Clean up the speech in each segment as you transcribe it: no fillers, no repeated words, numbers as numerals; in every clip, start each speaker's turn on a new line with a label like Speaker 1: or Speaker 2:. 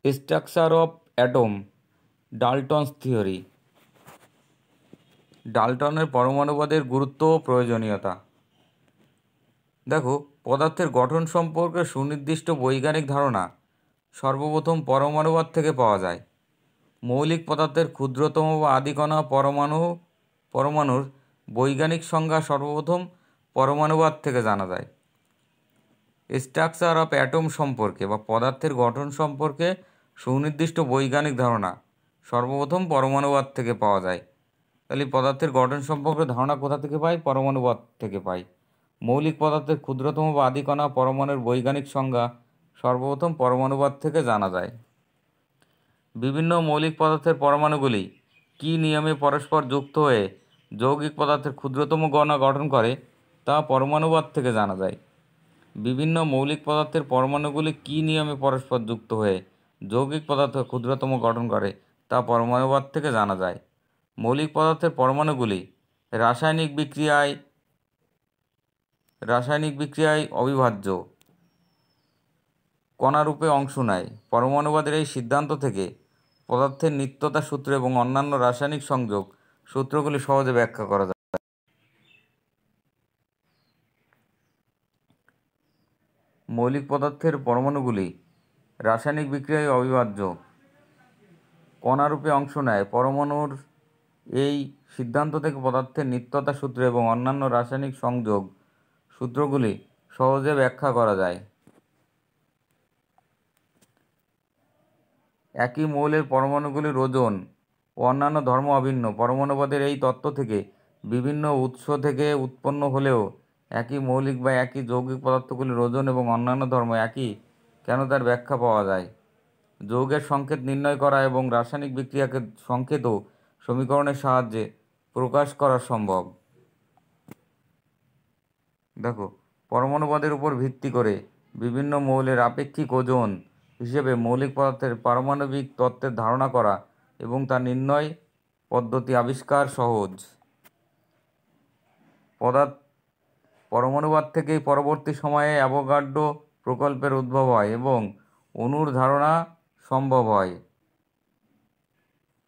Speaker 1: Structure of atom, Dalton's theory. ডাল্টনের পরমাণুবাদের গুরুত্ব ও প্রয়োজনীয়তা। দেখো, পদার্থের গঠন সম্পর্কে সুনির্দিষ্ট বৈজ্ঞানিক ধারণা সর্বপ্রথম পরমাণুবাদ থেকে পাওয়া যায়। মৌলিক পদার্থের ক্ষুদ্রতম বা আদিকণা পরমাণুর বৈজ্ঞানিক সংজ্ঞা সর্বপ্রথম পরমাণুবাদ থেকে জানা যায়। স্ট্রাকচার অফ অ্যাটম সম্পর্কে বা পদার্থের গঠন সম্পর্কে সুনির্দিষ্ট বৈজ্ঞানিক ধারণা সর্বপ্রথম পরমাণুবাদ থেকে পাওয়া যায়। তাহলে পদার্থের গঠন সম্পর্কে ধারণা কোথা থেকে পাই? পরমাণুবাদ থেকে পাই। মৌলিক পদার্থের ক্ষুদ্রতম বা আদিকণা পরমাণুর বৈজ্ঞানিক সংজ্ঞা সর্বপ্রথম পরমাণুবাদ থেকে জানা যায়। বিভিন্ন মৌলিক পদার্থের পরমাণুগুলি কী নিয়মে পরস্পর যুক্ত হয়ে যৌগিক পদার্থের ক্ষুদ্রতম কণা গঠন করে তা পরমাণুবাদ থেকে জানা যায়। বিভিন্ন মৌলিক পদার্থের পরমাণুগুলি কী নিয়মে পরস্পর যুক্ত হয়ে যৌগিক পদার্থের ক্ষুদ্রতম গঠন করে তা পরমাণুবাদ থেকে জানা যায়। মৌলিক পদার্থের পরমাণুগুলি রাসায়নিক বিক্রিয়ায় অবিভাজ্য কণারূপে অংশ নেয়। পরমাণুবাদের এই সিদ্ধান্ত থেকে পদার্থের নিত্যতা সূত্র এবং অন্যান্য রাসায়নিক সংযোগ সূত্রগুলি সহজে ব্যাখ্যা করা যায়। মৌলিক পদার্থের পরমাণুগুলি রাসায়নিক বিক্রিয়ায় অবিভাজ্য কণারূপে অংশ নেয়। পরমাণুর এই সিদ্ধান্ত থেকে পদার্থের নিত্যতা সূত্র এবং অন্যান্য রাসায়নিক সংযোগ সূত্রগুলি সহজে ব্যাখ্যা করা যায়। একই মৌলের পরমাণুগুলির ওজন ও অন্যান্য ধর্ম অভিন্ন। পরমাণুবাদের এই তত্ত্ব থেকে বিভিন্ন উৎস থেকে উৎপন্ন হলেও একই মৌলিক বা একই যৌগিক পদার্থগুলির ওজন এবং অন্যান্য ধর্ম একই কেন তার ব্যাখ্যা পাওয়া যায়। যৌগের সংকেত নির্ণয় করা এবং রাসায়নিক বিক্রিয়াকে সংকেত ও সমীকরণের সাহায্যে প্রকাশ করা সম্ভব। দেখো, পরমাণুবাদের উপর ভিত্তি করে বিভিন্ন মৌলের আপেক্ষিক ওজন হিসেবে মৌলিক পদার্থের পারমাণবিক তত্ত্বের ধারণা করা এবং তা নির্ণয় পদ্ধতি আবিষ্কার সহজ। পরমাণুবাদ থেকেই পরবর্তী সময়ে অ্যাভোগাড্রো প্রকল্পের উদ্ভব হয় এবং অণুর ধারণা সম্ভব হয়।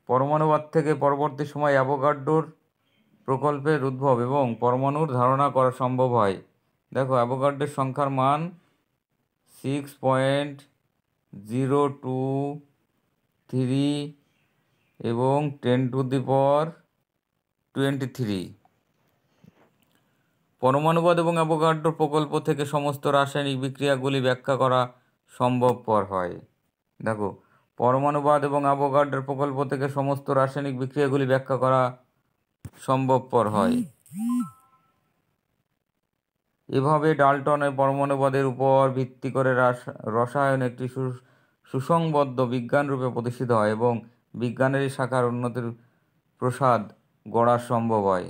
Speaker 1: পরমাণুবাদ থেকে পরবর্তী সময়ে অ্যাভোগাড্রোর প্রকল্পের উদ্ভব এবং পরমাণুর ধারণা করা সম্ভব হয়। দেখো, অ্যাভোগাড্রোর সংখ্যার মান 6.023 এবং 10⁻23। পরমাণুবাদ এবং অ্যাভোগাড্রো প্রকল্প থেকে সমস্ত রাসায়নিক বিক্রিয়াগুলি ব্যাখ্যা করা সম্ভবপর হয়। দেখো, পরমাণুবাদ এবং অ্যাভোগাড্রো প্রকল্প থেকে সমস্ত রাসায়নিক বিক্রিয়াগুলি ব্যাখ্যা করা সম্ভবপর হয়। এভাবে ডাল্টনের পরমাণুবাদের উপর ভিত্তি করে রসায়ন একটি সুসংবদ্ধ বিজ্ঞানরূপে প্রতিষ্ঠিত হয় এবং বিজ্ঞানের এই শাখার উন্নতির প্রসাদ গড়া সম্ভব হয়।